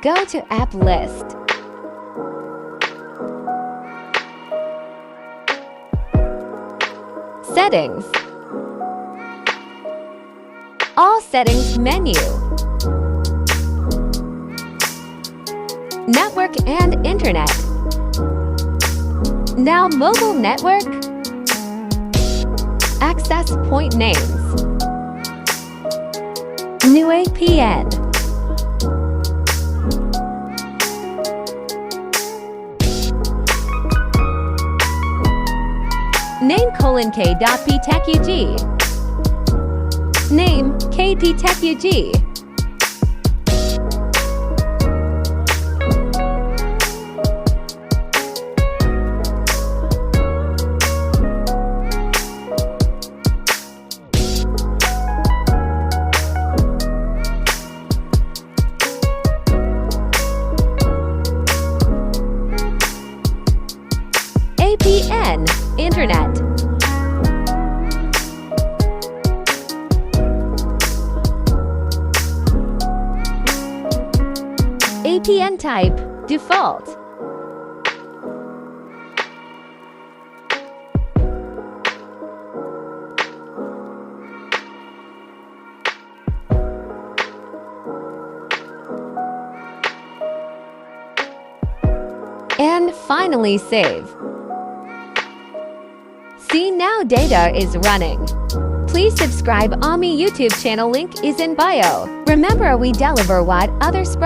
Go to App List. Settings. All settings menu. Network and Internet. Now mobile network. Access point names. New APN. Name :k.ptechug. Name kptechug. APN, Internet. APN type, default. And finally save. See, now data is running. Please subscribe AMI YouTube channel, link is in bio. Remember, we deliver what others